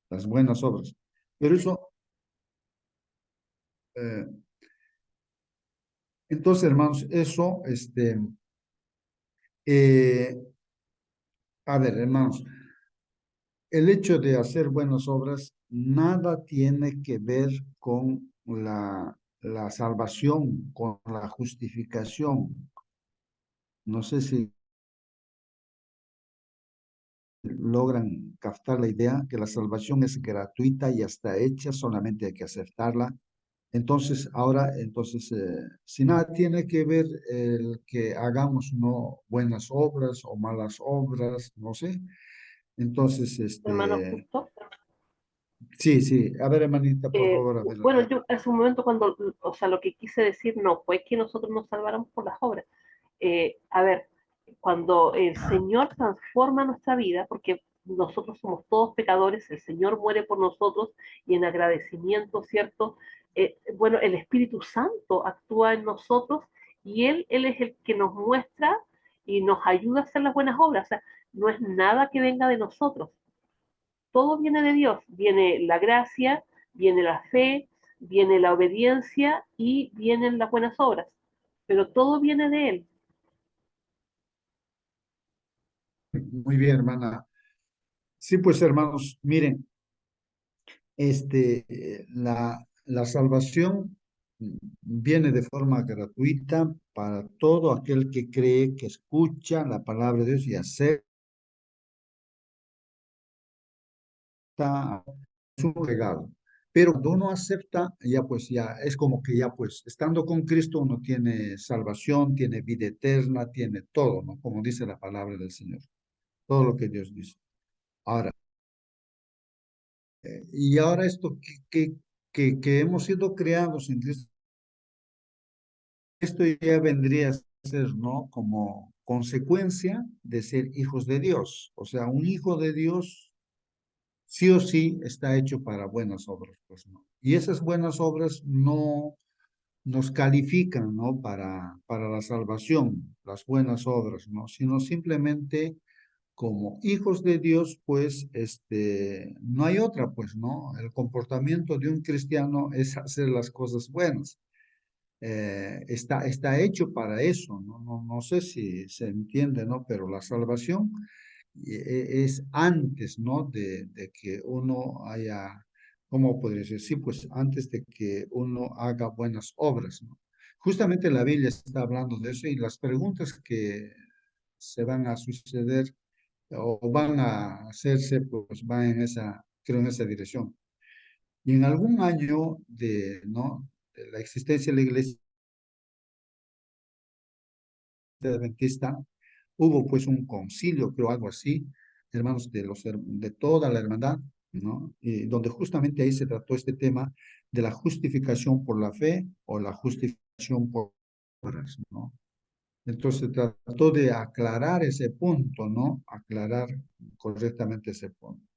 las buenas obras. Pero eso, eh, entonces, hermanos, eso, eh, a ver, hermanos, el hecho de hacer buenas obras nada tiene que ver con la salvación, con la justificación. No sé si logran captar la idea que la salvación es gratuita y está hecha, solamente hay que aceptarla. Entonces, ahora, si nada tiene que ver el que hagamos no buenas obras o malas obras, no sé. Entonces, hermano justo. sí, sí. A ver, hermanita, por favor, Bueno, adelante. yo hace un momento cuando, o sea, lo que quise decir no fue que nosotros nos salváramos por las obras. A ver, cuando el Señor transforma nuestra vida, porque nosotros somos todos pecadores, el Señor muere por nosotros y en agradecimiento, ¿cierto? Bueno, el Espíritu Santo actúa en nosotros y Él es el que nos muestra y nos ayuda a hacer las buenas obras. O sea, no es nada que venga de nosotros, todo viene de Dios, viene la gracia, viene la fe, viene la obediencia y vienen las buenas obras, pero todo viene de Él. Muy bien, hermana. Sí, pues, hermanos, miren, la salvación viene de forma gratuita para todo aquel que cree, que escucha la palabra de Dios y acepta. Es un regalo. Pero cuando uno acepta, ya pues ya es como que ya pues estando con Cristo uno tiene salvación, tiene vida eterna, tiene todo, ¿no? Como dice la palabra del Señor, todo lo que Dios dice. Ahora, y ahora esto que hemos sido creados en Cristo, esto ya vendría a ser, ¿no? Como consecuencia de ser hijos de Dios. O sea, un hijo de Dios sí o sí está hecho para buenas obras, pues no. Y esas buenas obras no nos califican, ¿no? Para la salvación, las buenas obras, ¿no? Sino simplemente como hijos de Dios, pues, no hay otra, pues, ¿no? El comportamiento de un cristiano es hacer las cosas buenas. Está hecho para eso, ¿no? No sé si se entiende, ¿no? Pero la salvación es antes, ¿no? De que uno haya, ¿cómo podría decir? Sí, pues antes de que uno haga buenas obras, ¿no? Justamente la Biblia está hablando de eso y las preguntas que se van a suceder o van a hacerse, pues van en esa, creo, en esa dirección. Y en algún año ¿no? De la existencia de la iglesia adventista, hubo pues un concilio, creo algo así, hermanos de toda la hermandad, ¿no? Y donde justamente ahí se trató este tema de la justificación por la fe o la justificación por obras, ¿no? Entonces se trató de aclarar ese punto, ¿no? Aclarar correctamente ese punto.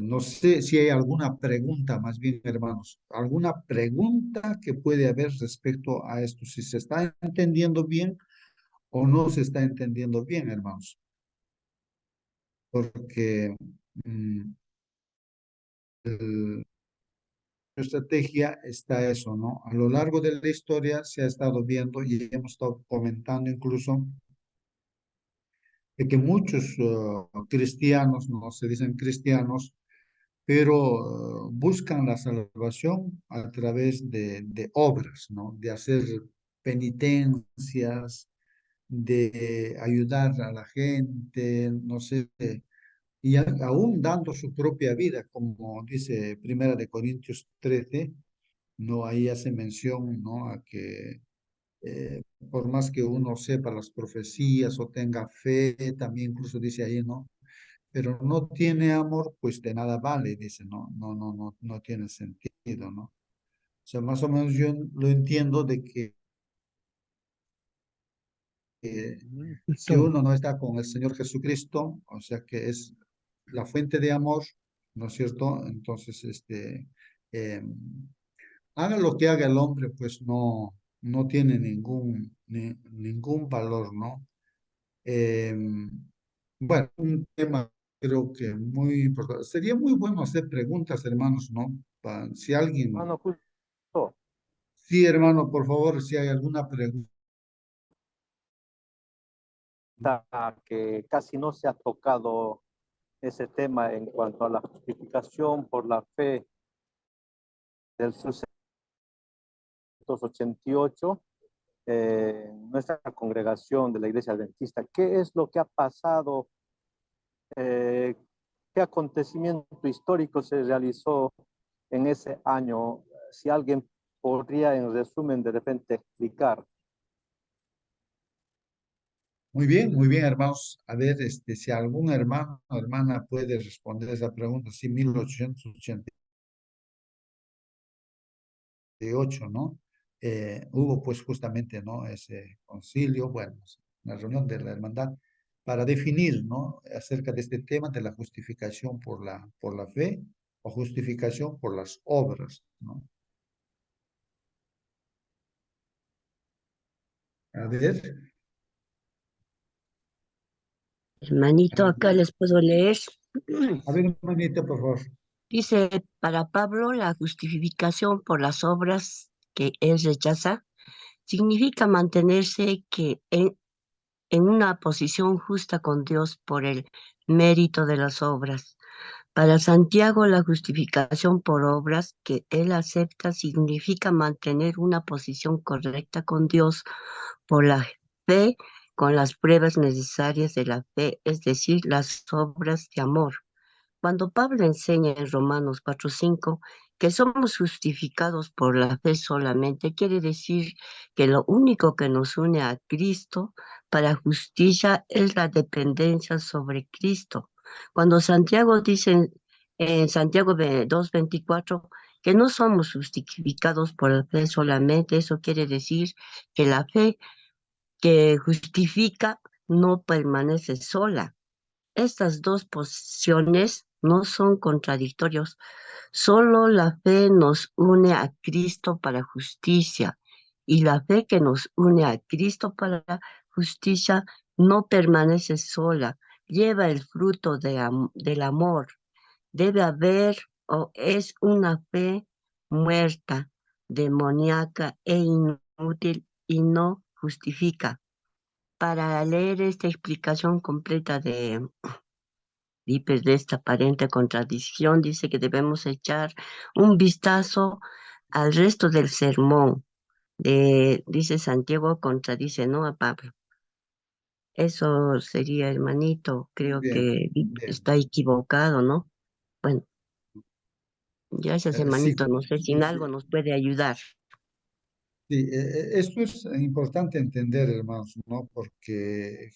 No sé si hay alguna pregunta, más bien, hermanos, alguna pregunta que puede haber respecto a esto, si se está entendiendo bien o no se está entendiendo bien, hermanos, porque mm, la estrategia está eso, ¿no? A lo largo de la historia se ha estado viendo y hemos estado comentando incluso de que muchos cristianos, no se dicen cristianos, pero buscan la salvación a través de obras, ¿no? De hacer penitencias, de ayudar a la gente, no sé, y aún dando su propia vida, como dice Primera de Corintios 13, no ahí hace mención, ¿no? A que por más que uno sepa las profecías o tenga fe, también incluso dice ahí, ¿no? Pero no tiene amor, pues de nada vale, dice, no tiene sentido, ¿no? O sea, más o menos yo lo entiendo de que si Justo. uno no está con el Señor Jesucristo, o sea que es la fuente de amor, ¿no es cierto? Entonces, eh, haga lo que haga el hombre, pues no tiene ningún valor, ¿no? Eh, bueno, un tema. Creo que muy importante. Sería muy bueno hacer preguntas, hermanos, ¿no? Si alguien, Hermano, justo sí, hermano, por favor, si hay alguna pregunta. que casi no se ha tocado ese tema en cuanto a la justificación por la fe del 688, nuestra congregación de la Iglesia Adventista. ¿Qué es lo que ha pasado? Eh, ¿Qué acontecimiento histórico se realizó en ese año? Si alguien podría, en resumen, de repente explicar. Muy bien, hermanos. A ver, si algún hermano o hermana puede responder esa pregunta, sí, 1888, ¿no? Hubo pues justamente, ¿no? Ese concilio, bueno, una reunión de la hermandad para definir, ¿no? Acerca de este tema de la justificación por la fe o justificación por las obras, ¿no? A ver, Hermanito, acá les puedo leer. a ver, hermanita, por favor. Dice, para Pablo, la justificación por las obras que él rechaza significa mantenerse en una posición justa con Dios por el mérito de las obras. Para Santiago, la justificación por obras que él acepta significa mantener una posición correcta con Dios por la fe, con las pruebas necesarias de la fe, es decir, las obras de amor. Cuando Pablo enseña en Romanos 4:5 que somos justificados por la fe solamente, quiere decir que lo único que nos une a Cristo para justicia es la dependencia sobre Cristo. Cuando Santiago dice en Santiago 2:24 que no somos justificados por la fe solamente, eso quiere decir que la fe que justifica no permanece sola. Estas dos posiciones no son contradictorios. Solo la fe nos une a Cristo para justicia y la fe que nos une a Cristo para justicia no permanece sola. Lleva el fruto del amor. Debe haber o es una fe muerta, demoníaca e inútil y no justifica. Para leer esta explicación completa de esta aparente contradicción, dice que debemos echar un vistazo al resto del sermón. Dice Santiago, contradice, ¿no? A Pablo. Eso sería, hermanito, creo Bien, que bien. está equivocado, ¿no? Bueno, gracias, Sí, hermanito, no sé si en algo sí, nos puede ayudar. sí, esto es importante entender, hermanos, ¿no? Porque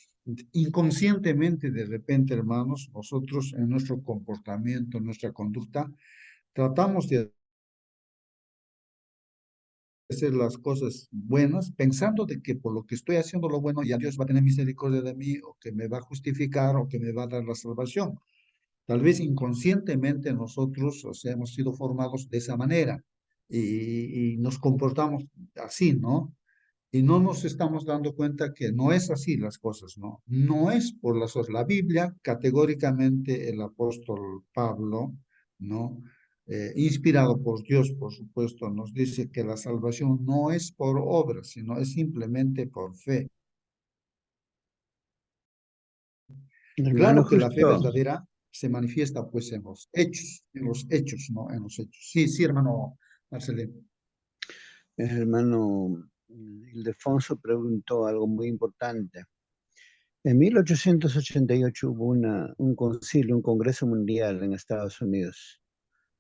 inconscientemente, de repente, hermanos, nosotros en nuestro comportamiento, en nuestra conducta, tratamos de hacer las cosas buenas pensando de que por lo que estoy haciendo lo bueno, ya Dios va a tener misericordia de mí, o que me va a justificar, o que me va a dar la salvación. Tal vez inconscientemente nosotros, o sea, hemos sido formados de esa manera y nos comportamos así, ¿no? Y no nos estamos dando cuenta que no es así las cosas, ¿no? No es por las cosas. La Biblia, categóricamente, el apóstol Pablo, ¿no? Inspirado por Dios, por supuesto, nos dice que la salvación no es por obras, sino es simplemente por fe. Hermano, Claro que la fe justo, verdadera se manifiesta pues en los hechos, ¿no? En los hechos. Sí, sí, hermano Marcelino. hermano Ildefonso preguntó algo muy importante. En 1888 hubo un concilio, un congreso mundial en Estados Unidos.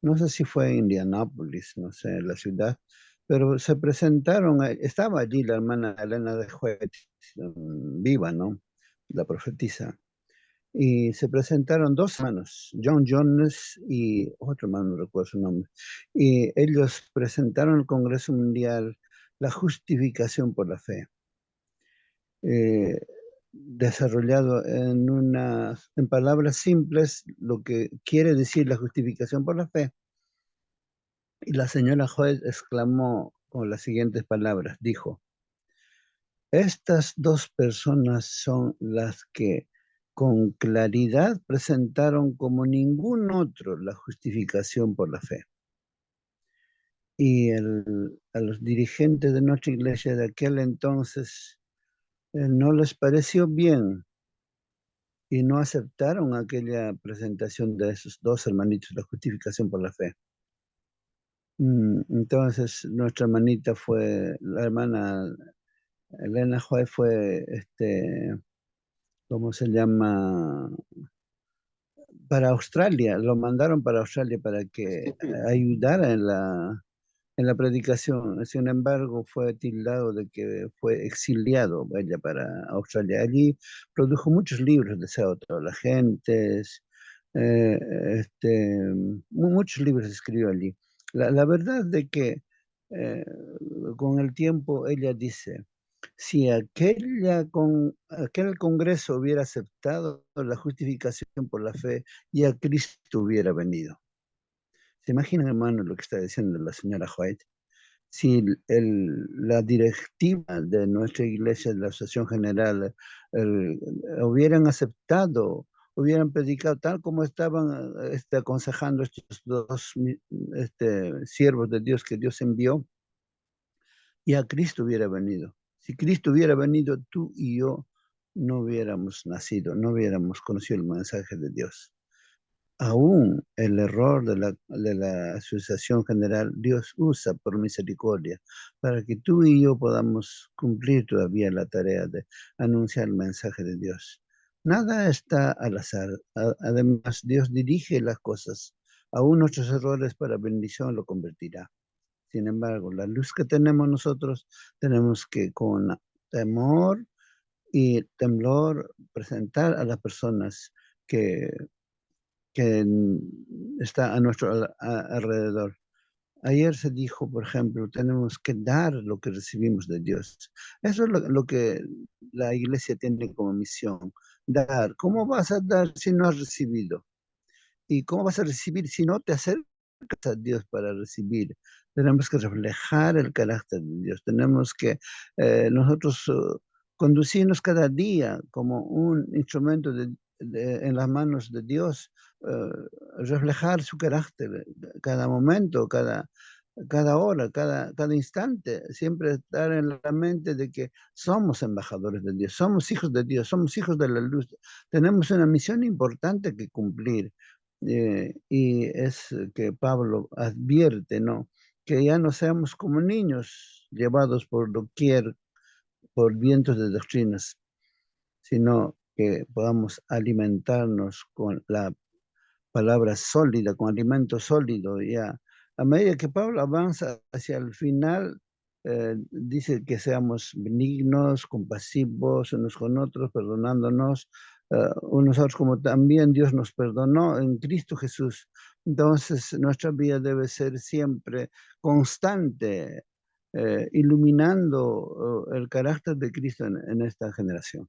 No sé si fue en Indianápolis, no sé, la ciudad, pero se presentaron, estaba allí la hermana Elena de White, viva, ¿no? La profetisa. Y se presentaron dos hermanos, John Jones y otro hermano, no recuerdo su nombre. Y ellos presentaron al Congreso Mundial la justificación por la fe, eh, desarrollado en palabras simples lo que quiere decir la justificación por la fe. Y la señora Joyce exclamó con las siguientes palabras, dijo: estas dos personas son las que con claridad presentaron como ningún otro la justificación por la fe. Y a los dirigentes de nuestra iglesia de aquel entonces no les pareció bien y no aceptaron aquella presentación de esos dos hermanitos, la justificación por la fe. Entonces nuestra hermanita fue, la hermana Elena Joy fue, ¿cómo se llama? Para Australia, lo mandaron para Australia para que ayudara en la predicación. Sin embargo, fue tildado de que fue exiliado ella para Australia. Allí produjo muchos libros de las gentes, eh, muchos libros escribió allí. La verdad de que eh, con el tiempo ella dice, si aquel Congreso hubiera aceptado la justificación por la fe, ya Cristo hubiera venido. ¿Se imaginan, hermano, lo que está diciendo la señora White? Si la directiva de nuestra iglesia, de la Asociación General, hubieran aceptado, hubieran predicado tal como estaban aconsejando estos dos siervos de Dios que Dios envió, ya Cristo hubiera venido. Si Cristo hubiera venido, tú y yo no hubiéramos nacido, no hubiéramos conocido el mensaje de Dios. Aún el error de la Asociación General, Dios usa por misericordia para que tú y yo podamos cumplir todavía la tarea de anunciar el mensaje de Dios. Nada está al azar. Además, Dios dirige las cosas. Aún nuestros errores para bendición lo convertirá. Sin embargo, la luz que tenemos nosotros, tenemos que con temor y temblor presentar a las personas que está a nuestro alrededor. Ayer se dijo, por ejemplo, tenemos que dar lo que recibimos de Dios. Eso es lo que la iglesia tiene como misión, dar. ¿Cómo vas a dar si no has recibido? ¿Y cómo vas a recibir si no te acercas a Dios para recibir? Tenemos que reflejar el carácter de Dios. Tenemos que nosotros conducirnos cada día como un instrumento en las manos de Dios, reflejar su carácter cada momento, cada hora, cada instante, siempre estar en la mente de que somos embajadores de Dios, somos hijos de Dios, somos hijos de la luz. Tenemos una misión importante que cumplir. Y es que Pablo advierte, ¿no? Que ya no seamos como niños llevados por doquier, por vientos de doctrinas, sino que podamos alimentarnos con la palabra sólida, con alimento sólido. Ya a medida que Pablo avanza hacia el final, dice que seamos benignos, compasivos unos con otros, perdonándonos unos a otros como también Dios nos perdonó en Cristo Jesús. Entonces nuestra vida debe ser siempre constante, iluminando el carácter de Cristo en esta generación.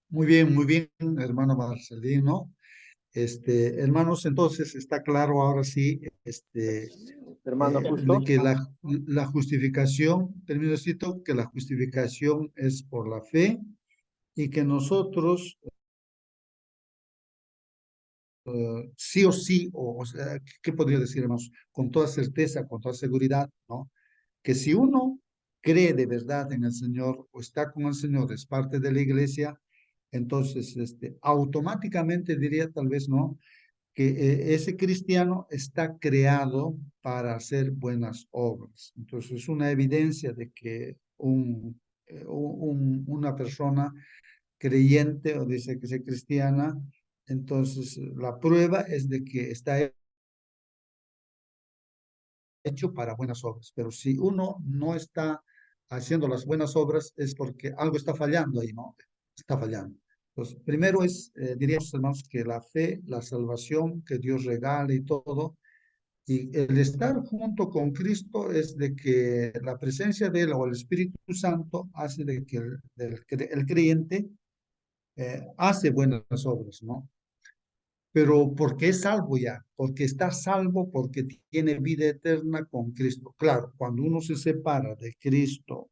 Muy bien, hermano Marcelino. Hermanos, entonces está claro ahora sí, Hermano, de justo. que la justificación, termino cito, que la justificación es por la fe y que nosotros sí o sí, o sea, ¿qué podría decir, hermanos? Con toda certeza, con toda seguridad, ¿no? Que si uno cree de verdad en el Señor o está con el Señor, es parte de la iglesia, entonces, automáticamente diría tal vez, ¿no? Que ese cristiano está creado para hacer buenas obras. Entonces, es una evidencia de que una persona creyente o dice que es cristiana, entonces la prueba es de que está hecho para buenas obras. Pero si uno no está haciendo las buenas obras es porque algo está fallando ahí, ¿no? Está fallando. Entonces, primero es, diríamos, hermanos, que la fe, la salvación que Dios regala y todo, y el estar junto con Cristo es de que la presencia de Él o el Espíritu Santo hace de que el creyente hace buenas obras, ¿no? Pero porque es salvo ya, porque está salvo, porque tiene vida eterna con Cristo. Claro, cuando uno se separa de Cristo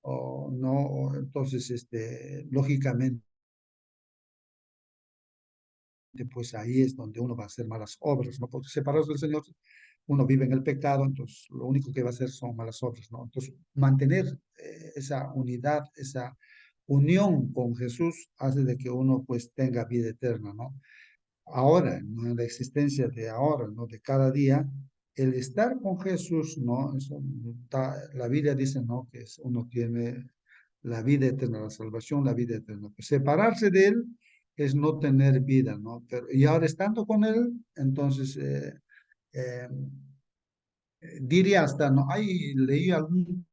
o no, entonces, lógicamente, pues ahí es donde uno va a hacer malas obras, ¿no? Porque separados del Señor, uno vive en el pecado, entonces lo único que va a hacer son malas obras, ¿no? Entonces, mantener esa unidad, esa unión con Jesús hace de que uno pues tenga vida eterna, ¿no? Ahora, ¿no? En la existencia de ahora, ¿no? De cada día, el estar con Jesús, ¿no? La Biblia dice, ¿no? Que uno tiene la vida eterna, la salvación, la vida eterna. Pues separarse de Él es no tener vida, ¿no? Pero, y ahora estando con Él, entonces, eh, diría hasta, ¿no? Hay, leí algún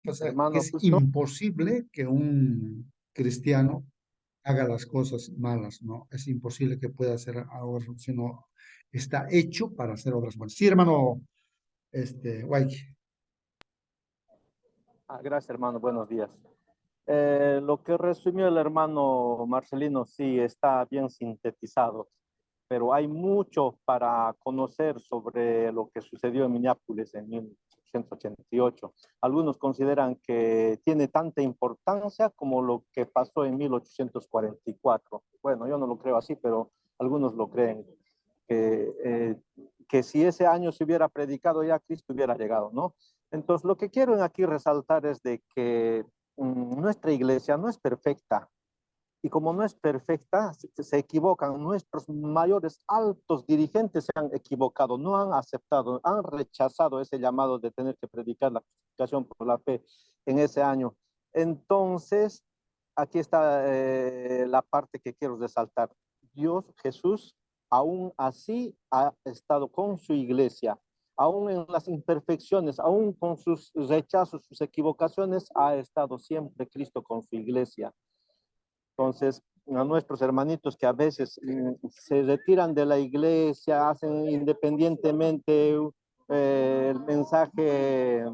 pasaje que Hermano es Justo. imposible que un cristiano haga las cosas malas, ¿no? Es imposible que pueda hacer ahora, sino está hecho para hacer obras buenas. Sí, hermano, Waiki. Gracias, hermano. Buenos días. Lo que resumió el hermano Marcelino, sí, está bien sintetizado, pero hay mucho para conocer sobre lo que sucedió en Minneapolis en 1888. Algunos consideran que tiene tanta importancia como lo que pasó en 1844. Bueno, yo no lo creo así, pero algunos lo creen. Que si ese año se hubiera predicado ya, Cristo hubiera llegado, ¿no? Entonces, lo que quiero aquí resaltar es de que nuestra iglesia no es perfecta, y como no es perfecta, se equivocan. Nuestros mayores altos dirigentes se han equivocado, no han aceptado, han rechazado ese llamado de tener que predicar la justificación por la fe en ese año. Entonces, aquí está la parte que quiero resaltar. Dios, Jesús, aún así ha estado con su iglesia, aún en las imperfecciones, aún con sus rechazos, sus equivocaciones, ha estado siempre Cristo con su iglesia. Entonces, a nuestros hermanitos que a veces se retiran de la iglesia, hacen independientemente el mensaje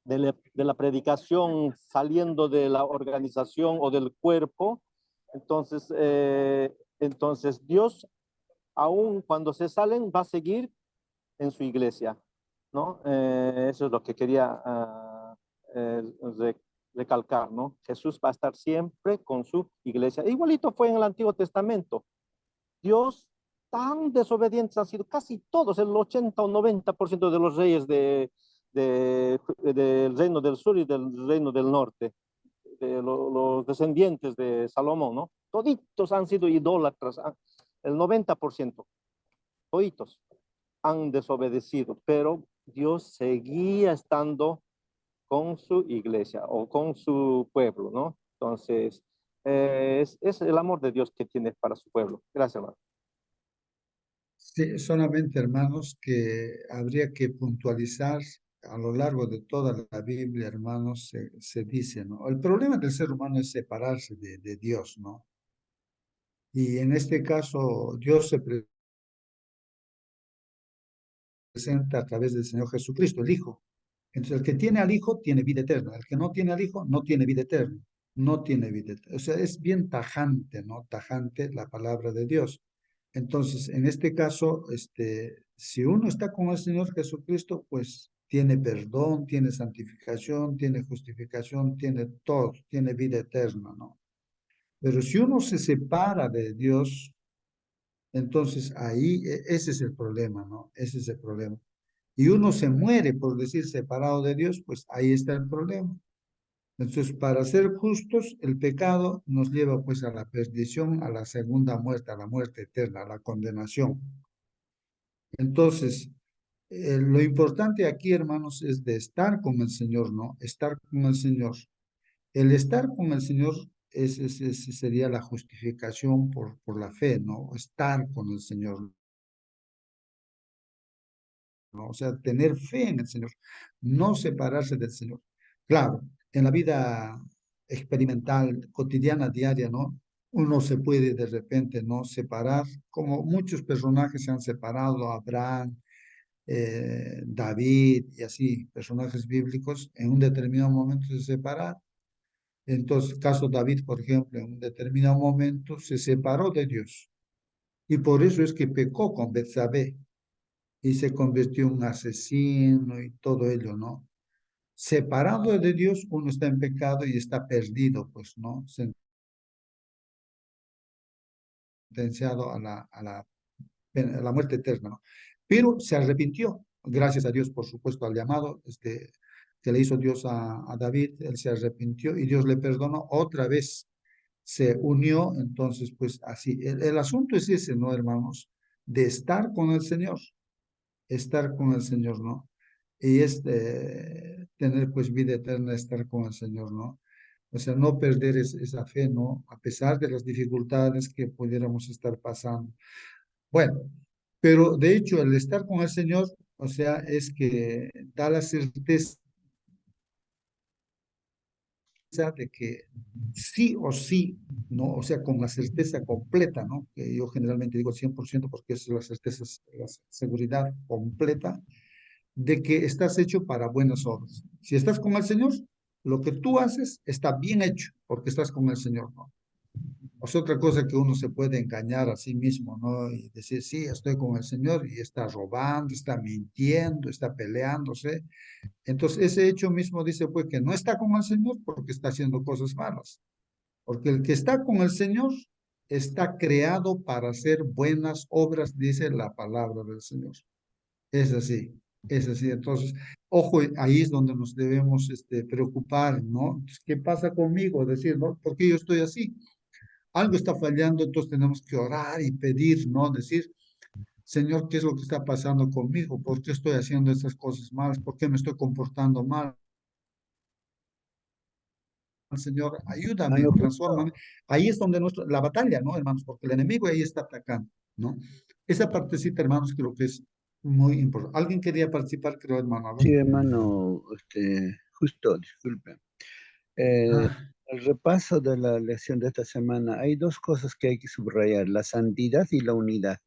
de la predicación saliendo de la organización o del cuerpo. Entonces Dios, aun cuando se salen, va a seguir en su iglesia, ¿no? Eso es lo que quería eh, recalcar, ¿no? Jesús va a estar siempre con su iglesia. Igualito fue en el Antiguo Testamento. Dios, tan desobedientes han sido casi todos, el 80 o 90% de los reyes del reino del sur y del reino del norte, los descendientes de Salomón, ¿no? Toditos han sido idólatras, el 90%, toditos han desobedecido, pero Dios seguía estando con su iglesia o con su pueblo, ¿no? Entonces, es el amor de Dios que tiene para su pueblo. Gracias, hermano. Sí, solamente, hermanos, que habría que puntualizar a lo largo de toda la Biblia, hermanos, se dice, ¿no? El problema del ser humano es separarse de Dios, ¿no? Y en este caso, Dios se presenta a través del Señor Jesucristo, el Hijo. Entonces, el que tiene al Hijo tiene vida eterna. El que no tiene al Hijo no tiene vida eterna. No tiene vida eterna. O sea, es bien tajante, ¿no? Tajante la palabra de Dios. Entonces, en este caso, si uno está con el Señor Jesucristo, pues tiene perdón, tiene santificación, tiene justificación, tiene todo, tiene vida eterna, ¿no? Pero si uno se separa de Dios, entonces ahí ese es el problema, ¿no? Ese es el problema. Y uno se muere por decir separado de Dios, pues ahí está el problema. Entonces, para ser justos, el pecado nos lleva pues a la perdición, a la segunda muerte, a la muerte eterna, a la condenación. Entonces, lo importante aquí, hermanos, es de estar con el Señor, ¿no? Estar con el Señor. El estar con el Señor sería la justificación por la fe, ¿no? Estar con el Señor, ¿no? O sea, tener fe en el Señor, no separarse del Señor. Claro, en la vida experimental, cotidiana, diaria, ¿no? Uno se puede de repente, ¿no? Separar, como muchos personajes se han separado, Abraham, David y así, personajes bíblicos, en un determinado momento se separaron. Entonces, caso David, por ejemplo, en un determinado momento se separó de Dios. Y por eso es que pecó con Betsabé y se convirtió en un asesino y todo ello, ¿no? separado de Dios, uno está en pecado y está perdido, pues, ¿no? Sentenciado a la muerte eterna, ¿no? Pero se arrepintió, gracias a Dios, por supuesto, al llamado que le hizo Dios a David, él se arrepintió y Dios le perdonó, otra vez se unió, entonces, pues así, el asunto es ese, ¿no, hermanos? De estar con el Señor, ¿no? Y es tener pues vida eterna, estar con el Señor, ¿no? O sea, no perder esa fe, ¿no? A pesar de las dificultades que pudiéramos estar pasando. Bueno, pero de hecho el estar con el Señor, o sea, es que da la certeza de que sí o sí, ¿no? O sea, con la certeza completa, ¿no? Que yo generalmente digo 100% porque es la certeza, la seguridad completa de que estás hecho para buenas obras. Si estás con el Señor, lo que tú haces está bien hecho porque estás con el Señor, ¿no? O sea, otra cosa que uno se puede engañar a sí mismo, ¿no? Y decir, sí, estoy con el Señor y está robando, está mintiendo, está peleándose. Entonces, ese hecho mismo dice, pues, que no está con el Señor porque está haciendo cosas malas. Porque el que está con el Señor está creado para hacer buenas obras, dice la palabra del Señor. Es así, es así. Entonces, ojo, ahí es donde nos debemos preocupar, ¿no? Entonces, ¿qué pasa conmigo? Decir, ¿no? ¿Por qué yo estoy así? Algo está fallando, entonces tenemos que orar y pedir, ¿no? Decir, Señor, ¿qué es lo que está pasando conmigo? ¿Por qué estoy haciendo estas cosas malas? ¿Por qué me estoy comportando mal? Señor, ayúdame, transfórmame. Ahí es donde la batalla, ¿no, hermanos? Porque el enemigo ahí está atacando, ¿no? Esa partecita, hermanos, creo que es muy importante. ¿Alguien quería participar, creo, hermano? A ver. Sí, hermano, justo, disculpe. Eh, Ah, el repaso de la lección de esta semana, hay dos cosas que hay que subrayar, la santidad y la unidad.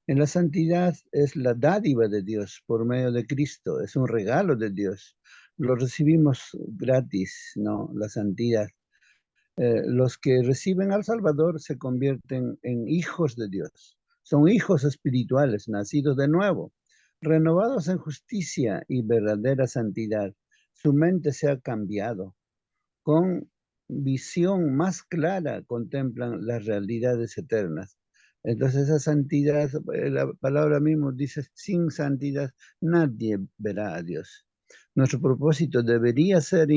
En la santidad es la dádiva de Dios por medio de Cristo, es un regalo de Dios. Lo recibimos gratis, ¿no? La santidad. Los que reciben al Salvador se convierten en hijos de Dios. Son hijos espirituales, nacidos de nuevo, renovados en justicia y verdadera santidad. Su mente se ha cambiado. Con visión más clara contemplan las realidades eternas. Entonces esa santidad, la palabra mismo dice, sin santidad nadie verá a Dios. Nuestro propósito debería ser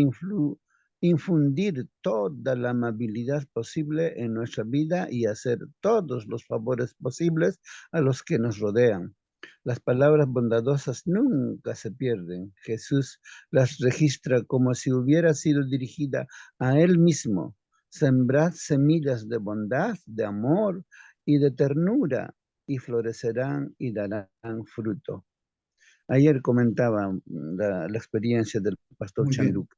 infundir toda la amabilidad posible en nuestra vida y hacer todos los favores posibles a los que nos rodean. Las palabras bondadosas nunca se pierden. Jesús las registra como si hubiera sido dirigida a Él mismo. Sembrad semillas de bondad, de amor y de ternura y florecerán y darán fruto. Ayer comentaba la experiencia del pastor muy bien. Chanduca.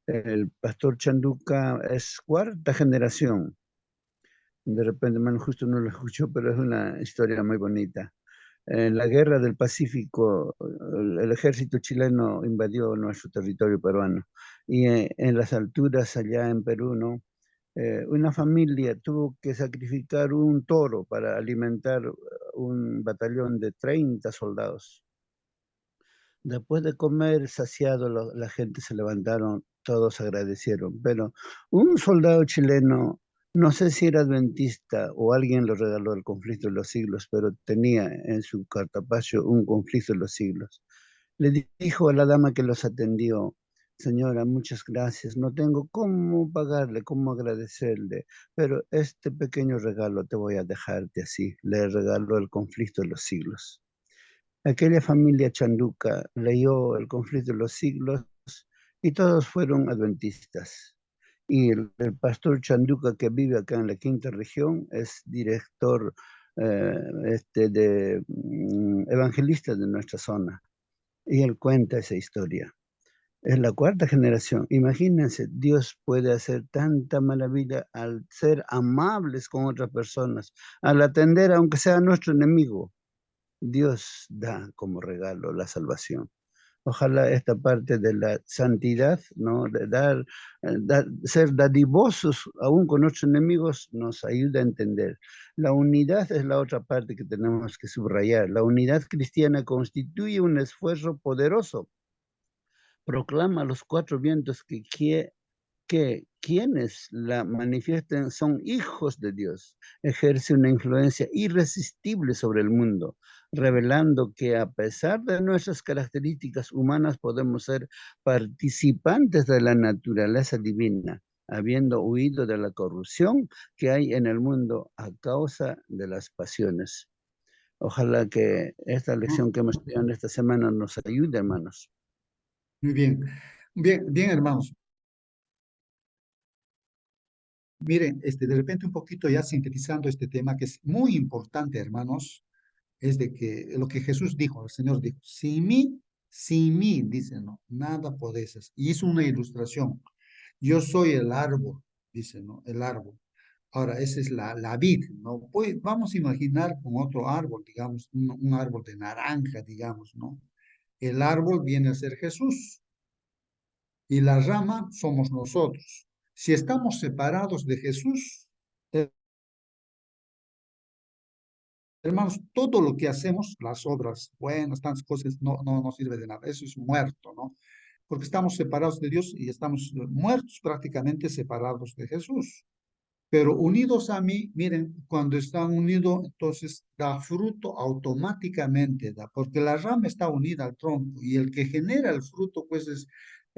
El pastor Chanduca es cuarta generación. De repente, bueno, justo no lo escuchó, pero es una historia muy bonita. En la guerra del Pacífico, el ejército chileno invadió nuestro territorio peruano y en las alturas allá en Perú, ¿no? Una familia tuvo que sacrificar un toro para alimentar un batallón de 30 soldados. Después de comer saciado, la gente se levantaron, todos agradecieron, pero un soldado chileno, no sé si era adventista o alguien lo regaló el conflicto de los siglos, pero tenía en su cartapacio un conflicto de los siglos. Le dijo a la dama que los atendió, señora, muchas gracias, no tengo cómo pagarle, cómo agradecerle, pero este pequeño regalo te voy a dejarte así. Le regaló el conflicto de los siglos. Aquella familia Chanduca leyó El conflicto de los siglos y todos fueron adventistas. Y el pastor Chanduca, que vive acá en la quinta región, es director evangelista de nuestra zona. Y él cuenta esa historia. Es la cuarta generación. Imagínense, Dios puede hacer tanta maravilla al ser amables con otras personas, al atender aunque sea nuestro enemigo. Dios da como regalo la salvación. Ojalá esta parte de la santidad, ¿no? De ser dadivosos aún con nuestros enemigos, nos ayuda a entender. La unidad es la otra parte que tenemos que subrayar. La unidad cristiana constituye un esfuerzo poderoso proclama a los cuatro vientos que quienes la manifiesten son hijos de Dios, ejerce una influencia irresistible sobre el mundo, revelando que a pesar de nuestras características humanas podemos ser participantes de la naturaleza divina, habiendo huido de la corrupción que hay en el mundo a causa de las pasiones. Ojalá que esta lección que hemos tenido esta semana nos ayude, hermanos. Muy bien. Bien, bien, hermanos. Miren, de repente un poquito ya sintetizando este tema que es muy importante, hermanos, es de que lo que Jesús dijo, el Señor dijo, sin mí, dice, no, nada podéis hacer. Y hizo una ilustración. Yo soy el árbol, dice, ¿no? El árbol. Ahora, esa es la vid, ¿no? Pues vamos a imaginar con otro árbol, digamos, un árbol de naranja, digamos, ¿no? El árbol viene a ser Jesús y la rama somos nosotros. Si estamos separados de Jesús, hermanos, todo lo que hacemos, las obras buenas, tantas cosas, no sirve de nada. Eso es muerto, ¿no? Porque estamos separados de Dios y estamos muertos prácticamente separados de Jesús. Pero unidos a mí, miren, cuando están unidos, entonces da fruto automáticamente, da, porque la rama está unida al tronco y el que genera el fruto, pues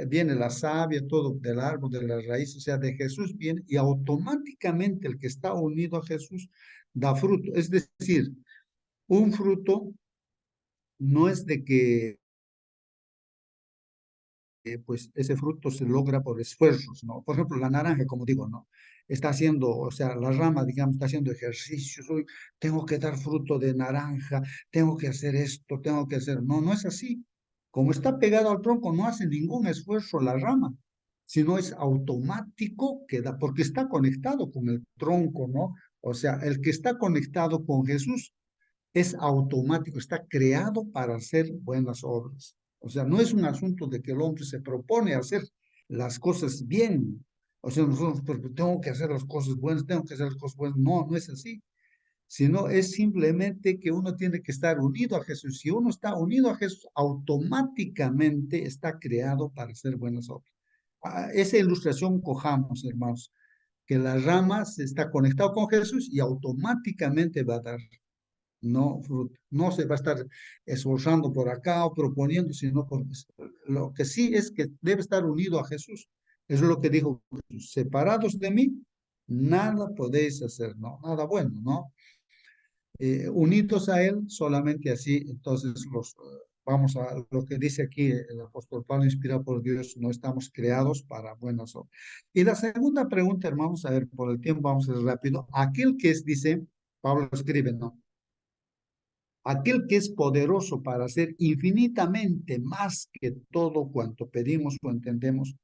viene la savia, todo del árbol, de la raíz, o sea, de Jesús viene y automáticamente el que está unido a Jesús da fruto. Es decir, un fruto no es de que pues ese fruto se logra por esfuerzos, ¿no? Por ejemplo, la naranja, como digo, ¿no? Está haciendo, o sea, la rama, digamos, está haciendo ejercicios, hoy tengo que dar fruto de naranja, tengo que hacer esto, tengo que hacer, no, no es así. Como está pegado al tronco, no hace ningún esfuerzo la rama, sino es automático que da, porque está conectado con el tronco, ¿no? O sea, el que está conectado con Jesús es automático, está creado para hacer buenas obras. O sea, no es un asunto de que el hombre se propone hacer las cosas bien. O sea, nosotros tengo que hacer las cosas buenas, tengo que hacer las cosas buenas. No, no es así. Sino es simplemente que uno tiene que estar unido a Jesús. Si uno está unido a Jesús, automáticamente está creado para hacer buenas obras. Esa ilustración cojamos, hermanos, que la rama se está conectado con Jesús y automáticamente va a dar no se va a estar esforzando por acá o proponiendo, sino lo que sí es que debe estar unido a Jesús. Eso es lo que dijo Jesús. Separados de mí, nada podéis hacer, ¿no? Nada bueno, ¿no? Unidos a Él, solamente así, entonces vamos a lo que dice aquí el apóstol Pablo, inspirado por Dios, no estamos creados para buenas obras. Y la segunda pregunta, hermanos, a ver, por el tiempo vamos a ir rápido. Aquel que es, dice, Pablo escribe, ¿no? Aquel que es poderoso para hacer infinitamente más que todo cuanto pedimos o entendemos,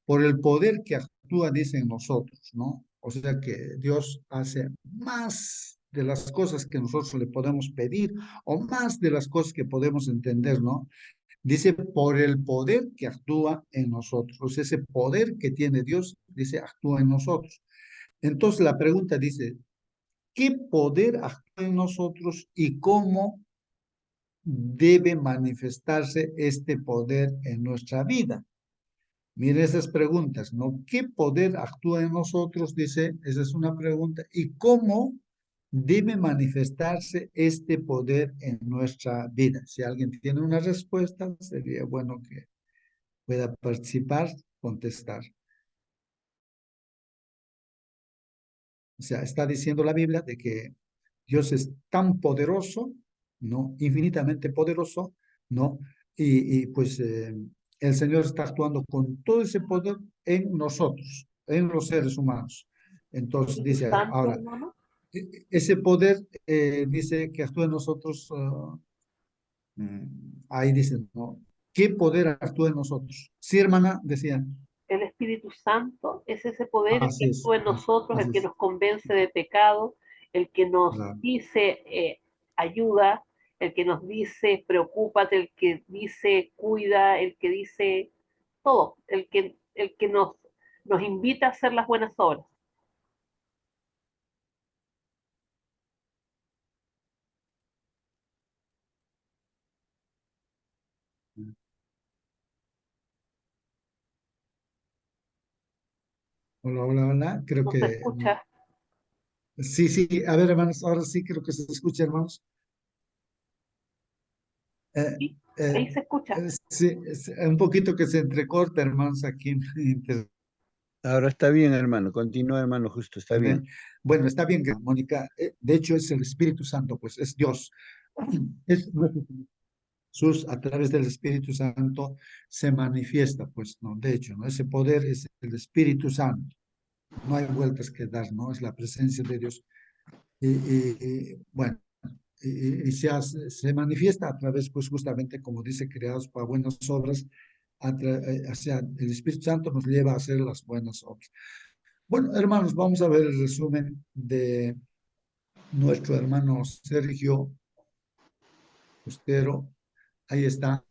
por el poder que actúa, dice en nosotros, ¿no? O sea que Dios hace más de las cosas que nosotros le podemos pedir o más de las cosas que podemos entender, ¿no? Dice, por el poder que actúa en nosotros. O sea, ese poder que tiene Dios, dice, actúa en nosotros. Entonces la pregunta dice, ¿qué poder actúa en nosotros y cómo debe manifestarse este poder en nuestra vida? Mire esas preguntas, ¿no? ¿Qué poder actúa en nosotros? Dice, esa es una pregunta. ¿Y cómo debe manifestarse este poder en nuestra vida? Si alguien tiene una respuesta, sería bueno que pueda participar, contestar. O sea, está diciendo la Biblia de que Dios es tan poderoso, ¿no? Infinitamente poderoso, ¿no? Y pues el Señor está actuando con todo ese poder en nosotros, en los seres humanos. Entonces Espíritu dice Santo, ahora, hermano. ese poder dice que actúa en nosotros, ahí dice, ¿no? ¿Qué poder actúa en nosotros? Sí, hermana, decía, El Espíritu Santo es ese poder el que así es, actúa en nosotros, el así que es, nos convence de pecado, el que nos claro. dice ayuda, el que nos dice preocúpate, el que dice cuida, el que dice todo, el que nos invita a hacer las buenas obras. Hola, hola, hola. Creo No se que escucha. sí, sí. A ver, hermanos, ahora sí creo que se escucha, hermanos. Eh, Sí, eh, ahí se escucha. sí, un poquito que se entrecorta, hermanos, aquí en internet. Ahora está bien, hermano. Continúa, hermano, justo, está bien. Bueno, está bien, Mónica. De hecho, es el Espíritu Santo, pues es Dios. Es nuestro Jesús, a través del Espíritu Santo se manifiesta, pues, ¿no? De hecho, ¿no? Ese poder es el Espíritu Santo. No hay vueltas que dar, ¿no? Es la presencia de Dios. Bueno, y se manifiesta a través, pues, justamente, como dice, creados para buenas obras. O sea, el Espíritu Santo nos lleva a hacer las buenas obras. Bueno, hermanos, vamos a ver el resumen de nuestro hermano Sergio Ustero. Ahí está.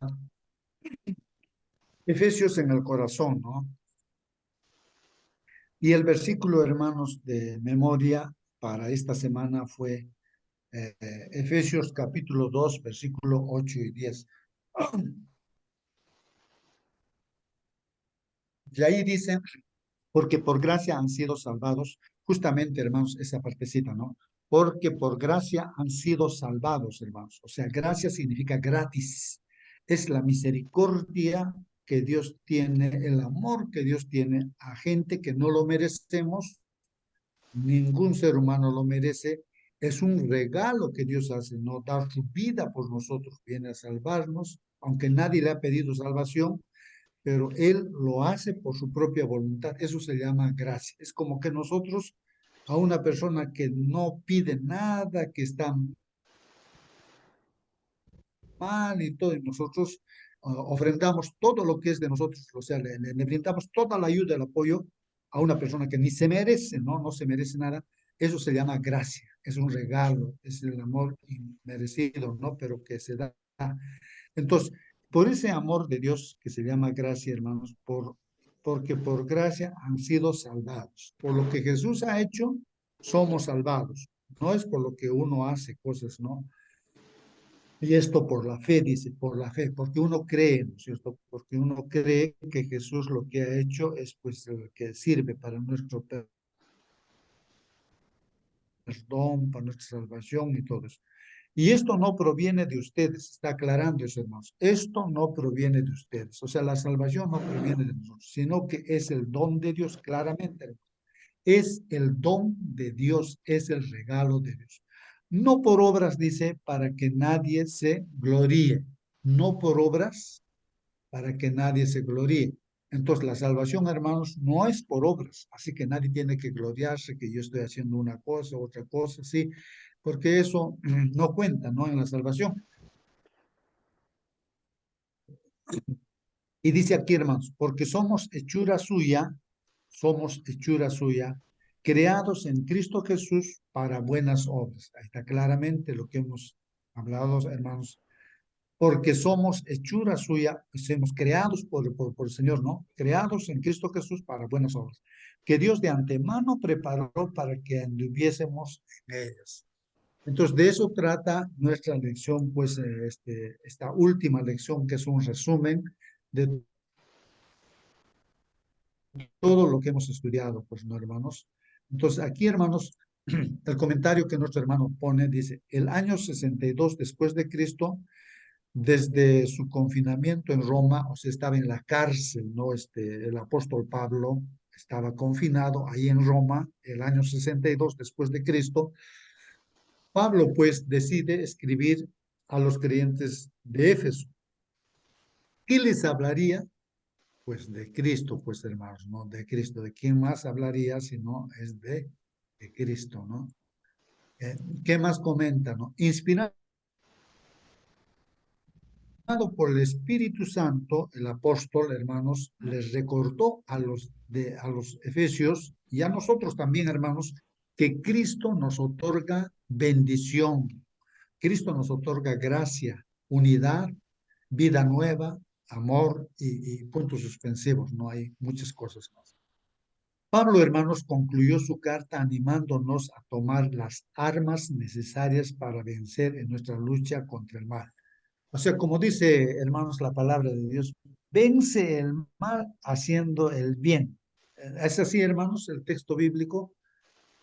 Efesios en el corazón, ¿no? Y el versículo, hermanos, de memoria para esta semana fue Efesios capítulo 2, versículo 8 y 10. Y ahí dice, porque por gracia han sido salvados, justamente, hermanos, esa partecita, ¿no? Porque por gracia han sido salvados, hermanos. O sea, gracia significa gratis. Es la misericordia que Dios tiene, el amor que Dios tiene a gente que no lo merecemos. Ningún ser humano lo merece. Es un regalo que Dios hace, no dar su vida por nosotros, viene a salvarnos, aunque nadie le ha pedido salvación, pero Él lo hace por su propia voluntad. Eso se llama gracia. Es como que nosotros a una persona que no pide nada, que está mal y todo, y nosotros ofrendamos todo lo que es de nosotros, o sea, le brindamos toda la ayuda, el apoyo a una persona que ni se merece, ¿no? No se merece nada. Eso se llama gracia, es un regalo, es el amor inmerecido, ¿no? Pero que se da. Entonces, por ese amor de Dios que se llama gracia, hermanos, porque por gracia han sido salvados. Por lo que Jesús ha hecho, somos salvados. No es por lo que uno hace cosas, ¿no? Y esto por la fe, dice, por la fe, porque uno cree, ¿no es cierto? Porque uno cree que Jesús lo que ha hecho es pues el que sirve para nuestro perdón, para nuestra salvación y todo eso. Y esto no proviene de ustedes, está aclarando eso, hermanos. Esto no proviene de ustedes, o sea, la salvación no proviene de nosotros, sino que es el don de Dios, claramente, hermanos. Es el don de Dios, es el regalo de Dios. No por obras, dice, para que nadie se gloríe. No por obras, para que nadie se gloríe. Entonces, la salvación, hermanos, no es por obras, así que nadie tiene que gloriarse que yo estoy haciendo una cosa, otra cosa, sí, porque eso no cuenta, ¿no? En la salvación. Y dice aquí, hermanos, porque somos hechura suya, creados en Cristo Jesús para buenas obras. Ahí está claramente lo que hemos hablado, hermanos, porque somos hechura suya, somos creados por el Señor, ¿no? Creados en Cristo Jesús para buenas obras, que Dios de antemano preparó para que anduviésemos en ellas. Entonces, de eso trata nuestra lección, pues, esta última lección, que es un resumen de todo lo que hemos estudiado, pues, ¿no, hermanos? Entonces, aquí, hermanos, el comentario que nuestro hermano pone dice, el año 62 después de Cristo, desde su confinamiento en Roma, o sea, estaba en la cárcel, ¿no? El apóstol Pablo estaba confinado ahí en Roma, el año 62 después de Cristo. Pablo, pues, decide escribir a los creyentes de Éfeso. ¿Qué les hablaría? Pues de Cristo, pues, hermanos, ¿no? De Cristo. ¿De quién más hablaría si no es de Cristo, ¿no? ¿Qué más comenta, no? Inspirado por el Espíritu Santo, el apóstol, hermanos, les recordó a los efesios y a nosotros también, hermanos, que Cristo nos otorga bendición. Cristo nos otorga gracia, unidad, vida nueva, amor y puntos suspensivos. No hay muchas cosas más. Pablo, hermanos, concluyó su carta animándonos a tomar las armas necesarias para vencer en nuestra lucha contra el mal. O sea, como dice, hermanos, la palabra de Dios, vence el mal haciendo el bien. Es así, hermanos, el texto bíblico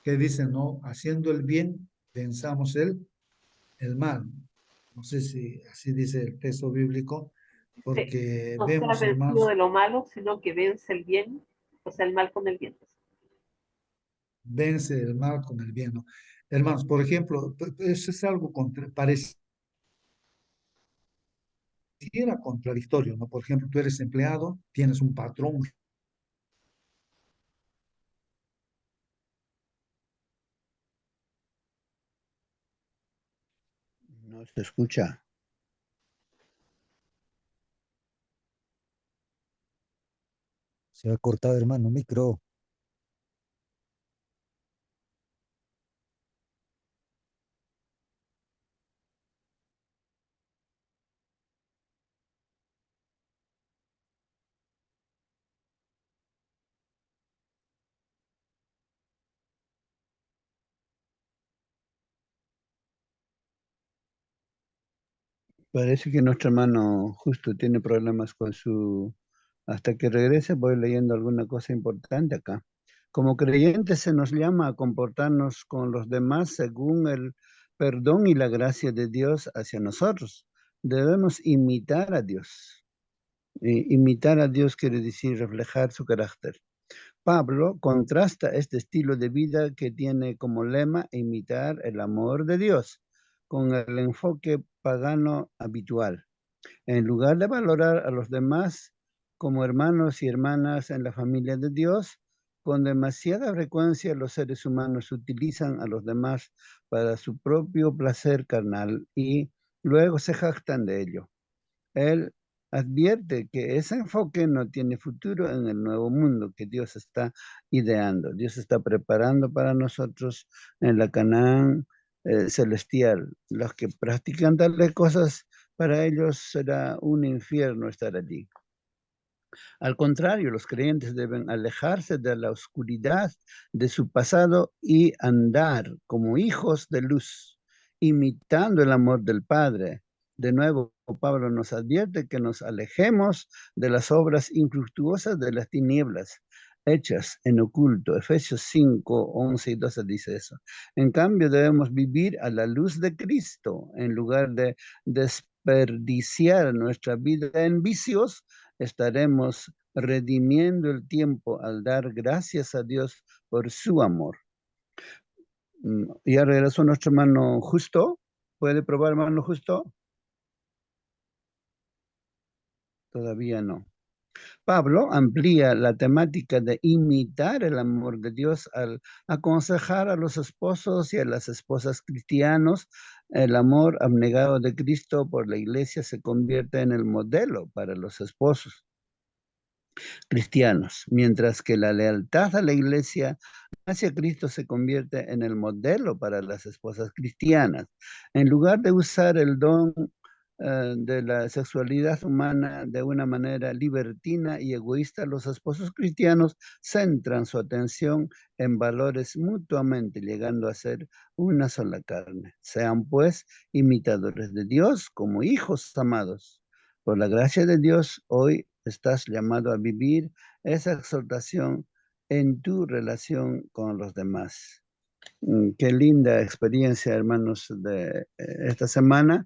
que dice, no, haciendo el bien, pensamos el mal. No sé si así dice el texto bíblico, Dice, porque no sea vemos, vencido hermanos, de lo malo, sino que vence el bien, o sea, el mal con el bien. vence el mal con el bien, ¿no? Hermanos, por ejemplo, eso es algo pareciera contradictorio, ¿no? Por ejemplo, tú eres empleado, tienes un patrón. No se escucha. Se ha cortado, hermano, micro. Parece que nuestro hermano justo tiene problemas con su... Hasta que regrese voy leyendo alguna cosa importante acá. Como creyentes se nos llama a comportarnos con los demás según el perdón y la gracia de Dios hacia nosotros. Debemos imitar a Dios. Imitar a Dios quiere decir reflejar su carácter. Pablo contrasta este estilo de vida que tiene como lema imitar el amor de Dios con el enfoque pagano habitual. En lugar de valorar a los demás como hermanos y hermanas en la familia de Dios, con demasiada frecuencia los seres humanos utilizan a los demás para su propio placer carnal y luego se jactan de ello. Él advierte que ese enfoque no tiene futuro en el nuevo mundo que Dios está ideando. Dios está preparando para nosotros en la Canaán celestial. Los que practican tales cosas, para ellos será un infierno estar allí. Al contrario, los creyentes deben alejarse de la oscuridad de su pasado y andar como hijos de luz, imitando el amor del Padre. De nuevo, Pablo nos advierte que nos alejemos de las obras infructuosas de las tinieblas, hechas en oculto. Efesios 5, 11 y 12 dice eso. En cambio, debemos vivir a la luz de Cristo en lugar de desperdiciar nuestra vida en vicios. Estaremos redimiendo el tiempo al dar gracias a Dios por su amor. Ya regresó nuestro hermano Justo. ¿Puede probar, hermano Justo? Todavía no. Pablo amplía la temática de imitar el amor de Dios al aconsejar a los esposos y a las esposas cristianos. El amor abnegado de Cristo por la iglesia se convierte en el modelo para los esposos cristianos, mientras que la lealtad a la iglesia hacia Cristo se convierte en el modelo para las esposas cristianas. En lugar de usar el don de la sexualidad humana de una manera libertina y egoísta, los esposos cristianos centran su atención en valores mutuamente, llegando a ser una sola carne. Sean pues imitadores de Dios como hijos amados. Por la gracia de Dios, hoy estás llamado a vivir esa exhortación en tu relación con los demás. Qué linda experiencia, hermanos, de esta semana,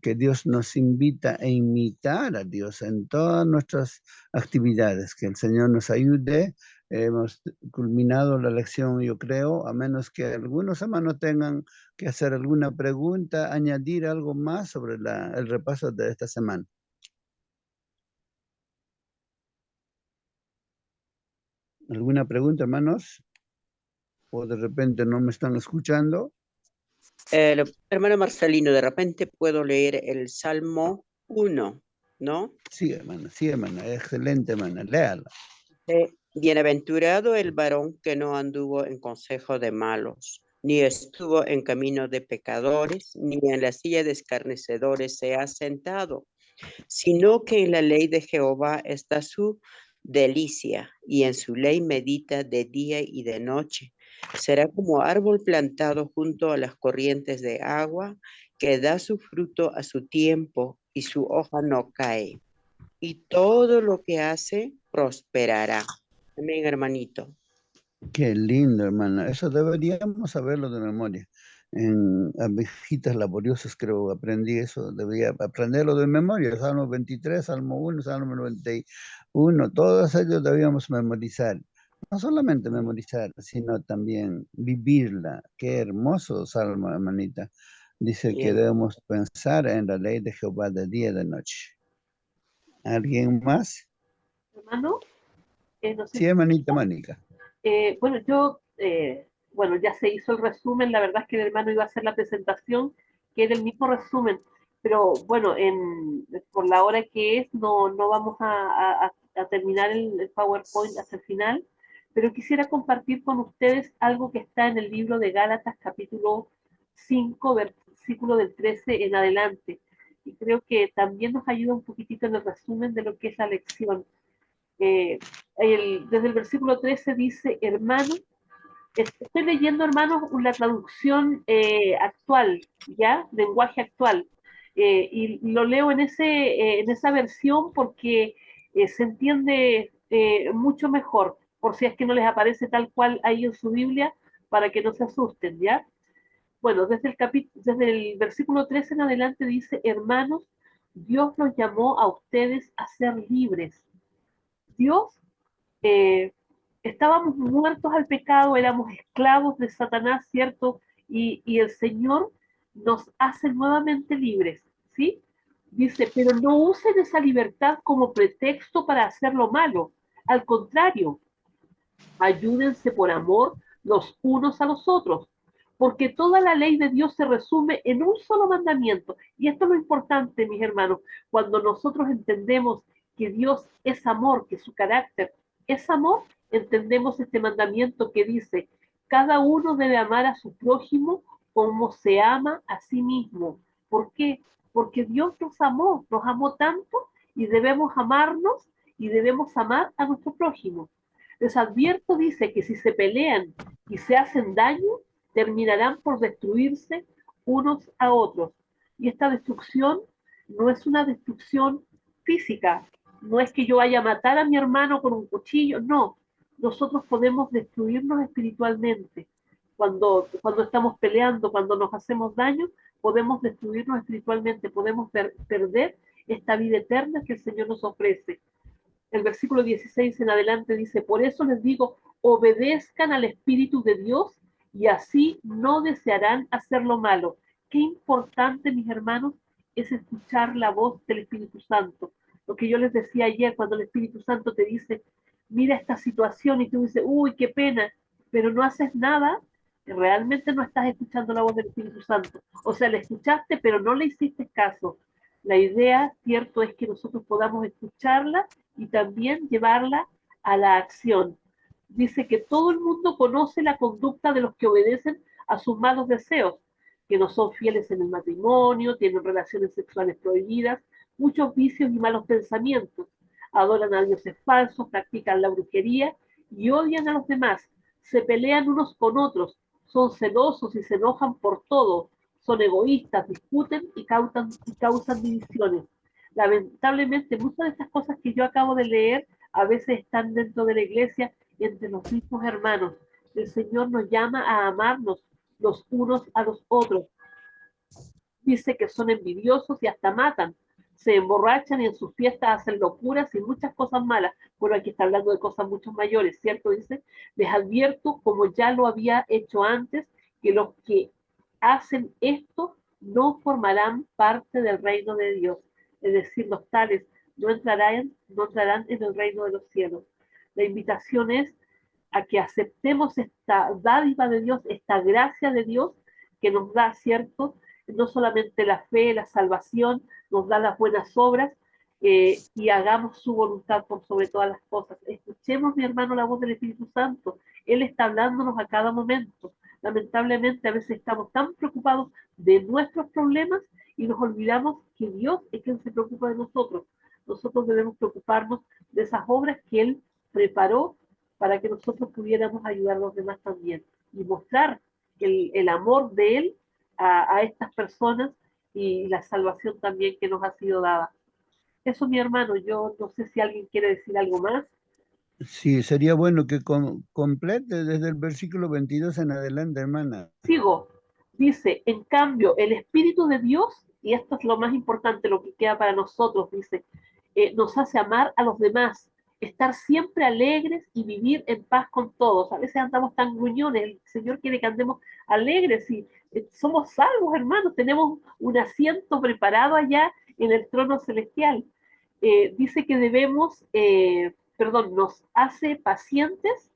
que Dios nos invita a imitar a Dios en todas nuestras actividades, que el Señor nos ayude. Hemos culminado la lección, yo creo, a menos que algunos hermanos tengan que hacer alguna pregunta, añadir algo más sobre el repaso de esta semana. ¿Alguna pregunta, hermanos? ¿O de repente no me están escuchando? Hermano Marcelino, de repente puedo leer el Salmo 1, ¿no? Sí, hermana, excelente, hermana, léala. Bienaventurado el varón que no anduvo en consejo de malos, ni estuvo en camino de pecadores, ni en la silla de escarnecedores se ha sentado, sino que en la ley de Jehová está su delicia, y en su ley medita de día y de noche. Será como árbol plantado junto a las corrientes de agua, que da su fruto a su tiempo, y su hoja no cae. Y todo lo que hace prosperará. Amén, hermanito. Qué lindo, hermano. Eso deberíamos saberlo de memoria. En Abejitas Laboriosas creo aprendí eso. Debía aprenderlo de memoria. Salmo 23, Salmo 1, Salmo 91. Todos ellos debíamos memorizar. No solamente memorizar, sino también vivirla. Qué hermoso salmo, hermanita. Dice que Bien. debemos pensar en la ley de Jehová de día y de noche. ¿Alguien más? Hermano, no sé Sí, si... hermanita Mónica. Bueno, bueno, ya se hizo el resumen, la verdad es que el hermano iba a hacer la presentación, que era el mismo resumen, pero bueno, por la hora que es, no vamos a terminar el PowerPoint hasta el final, pero quisiera compartir con ustedes algo que está en el libro de Gálatas, capítulo 5 versículo del 13 en adelante, y creo que también nos ayuda un poquitito en el resumen de lo que es la lección. Eh, Desde el versículo 13 dice, hermano, estoy leyendo, hermanos, la traducción actual, ¿ya? Lenguaje actual. Y lo leo en esa versión porque se entiende mucho mejor, por si es que no les aparece tal cual ahí en su Biblia, para que no se asusten, ¿ya? Bueno, desde el versículo 13 en adelante dice, hermanos, Dios los llamó a ustedes a ser libres. Dios eh, estábamos muertos al pecado, éramos esclavos de Satanás, ¿cierto? Y el Señor nos hace nuevamente libres, ¿sí? Dice, pero no usen esa libertad como pretexto para hacer lo malo. Al contrario, ayúdense por amor los unos a los otros, porque toda la ley de Dios se resume en un solo mandamiento. Y esto es lo importante, mis hermanos, cuando nosotros entendemos que Dios es amor, que su carácter es amor, entendemos este mandamiento que dice, cada uno debe amar a su prójimo como se ama a sí mismo. ¿Por qué? Porque Dios nos amó tanto y debemos amarnos y debemos amar a nuestro prójimo. Les advierto, dice, que si se pelean y se hacen daño, terminarán por destruirse unos a otros. Y esta destrucción no es una destrucción física, no es que yo vaya a matar a mi hermano con un cuchillo, no. Nosotros podemos destruirnos espiritualmente. Cuando estamos peleando, cuando nos hacemos daño, podemos destruirnos espiritualmente, podemos perder esta vida eterna que el Señor nos ofrece. El versículo 16 en adelante dice, por eso les digo, obedezcan al Espíritu de Dios y así no desearán hacer lo malo. Qué importante, mis hermanos, es escuchar la voz del Espíritu Santo. Lo que yo les decía ayer, cuando el Espíritu Santo te dice, mira esta situación y tú dices, uy, qué pena, pero no haces nada, realmente no estás escuchando la voz del Espíritu Santo. O sea, le escuchaste, pero no le hiciste caso. La idea, cierto, es que nosotros podamos escucharla y también llevarla a la acción. Dice que todo el mundo conoce la conducta de los que obedecen a sus malos deseos, que no son fieles en el matrimonio, tienen relaciones sexuales prohibidas, muchos vicios y malos pensamientos, adoran a dioses falsos, practican la brujería y odian a los demás, se pelean unos con otros, son celosos y se enojan por todo, son egoístas, discuten y causan divisiones. Lamentablemente, muchas de estas cosas que yo acabo de leer a veces están dentro de la iglesia entre los mismos hermanos. El Señor nos llama a amarnos los unos a los otros. Dice que son envidiosos y hasta matan. Se emborrachan y en sus fiestas hacen locuras y muchas cosas malas. Bueno, aquí está hablando de cosas mucho mayores, ¿cierto? Dice, les advierto, como ya lo había hecho antes, que los que hacen esto no formarán parte del reino de Dios. Es decir, los tales no entrarán en el reino de los cielos. La invitación es a que aceptemos esta dádiva de Dios, esta gracia de Dios que nos da, ¿cierto? No solamente la fe, la salvación, nos da las buenas obras y hagamos su voluntad por sobre todas las cosas. Escuchemos, mi hermano, la voz del Espíritu Santo. Él está hablándonos a cada momento. Lamentablemente, a veces estamos tan preocupados de nuestros problemas y nos olvidamos que Dios es quien se preocupa de nosotros. Nosotros debemos preocuparnos de esas obras que Él preparó para que nosotros pudiéramos ayudar a los demás también y mostrar el amor de Él a estas personas y la salvación también que nos ha sido dada. Eso, mi hermano, yo no sé si alguien quiere decir algo más. Sí, sería bueno que complete desde el versículo 22 en adelante, hermana. Sigo. Dice, en cambio, el Espíritu de Dios, y esto es lo más importante, lo que queda para nosotros, dice, nos hace amar a los demás, estar siempre alegres y vivir en paz con todos. A veces andamos tan gruñones, el Señor quiere que andemos alegres y somos salvos, hermanos, tenemos un asiento preparado allá en el trono celestial. Dice que debemos, perdón, nos hace pacientes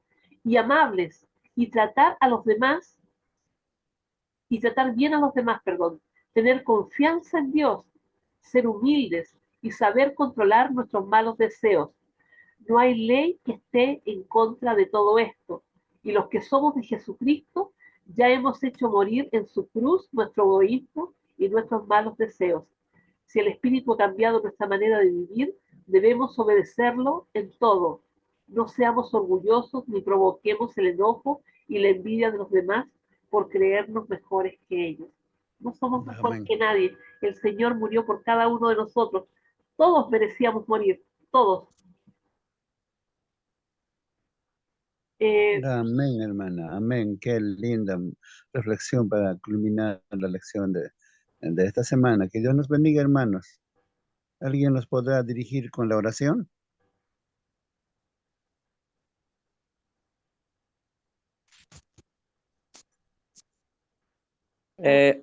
y amables y tratar a los demás y tratar bien a los demás, perdón, tener confianza en Dios, ser humildes y saber controlar nuestros malos deseos. No hay ley que esté en contra de todo esto. Y los que somos de Jesucristo ya hemos hecho morir en su cruz nuestro egoísmo y nuestros malos deseos. Si el Espíritu ha cambiado nuestra manera de vivir, debemos obedecerlo en todo. No seamos orgullosos ni provoquemos el enojo y la envidia de los demás por creernos mejores que ellos. No somos mejor Amén. que nadie. El Señor murió por cada uno de nosotros. Todos merecíamos morir, todos. Eh, Amén, hermana. Amén. Qué linda reflexión para culminar la lección de esta semana. Que Dios nos bendiga, hermanos. ¿Alguien nos podrá dirigir con la oración?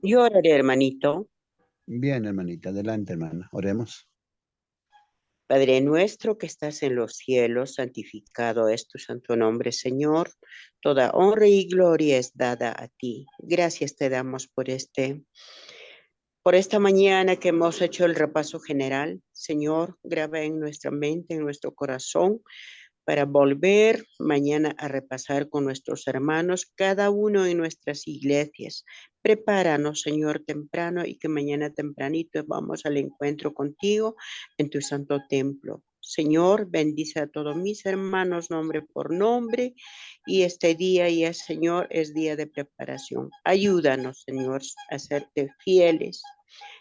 Yo oraré, hermanito. Bien, hermanita. Adelante, hermana. Oremos. Padre nuestro que estás en los cielos, santificado es tu santo nombre, Señor. Toda honra y gloria es dada a ti. Gracias te damos por esta mañana que hemos hecho el repaso general. Señor, graba en nuestra mente, en nuestro corazón, para volver mañana a repasar con nuestros hermanos, cada uno en nuestras iglesias. Prepáranos, Señor, temprano y que mañana tempranito vamos al encuentro contigo en tu santo templo. Señor, bendice a todos mis hermanos nombre por nombre y este día ya, Señor, es día de preparación. Ayúdanos, Señor, a serte fieles,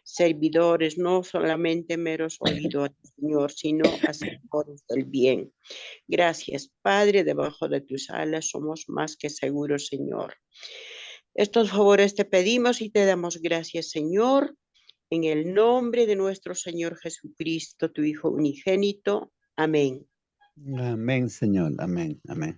servidores, no solamente meros oidores, Señor, sino hacedores del bien. Gracias, Padre, debajo de tus alas somos más que seguros, Señor. Estos favores te pedimos y te damos gracias, Señor, en el nombre de nuestro Señor Jesucristo, tu Hijo unigénito. Amén. Amén, Señor. Amén. Amén.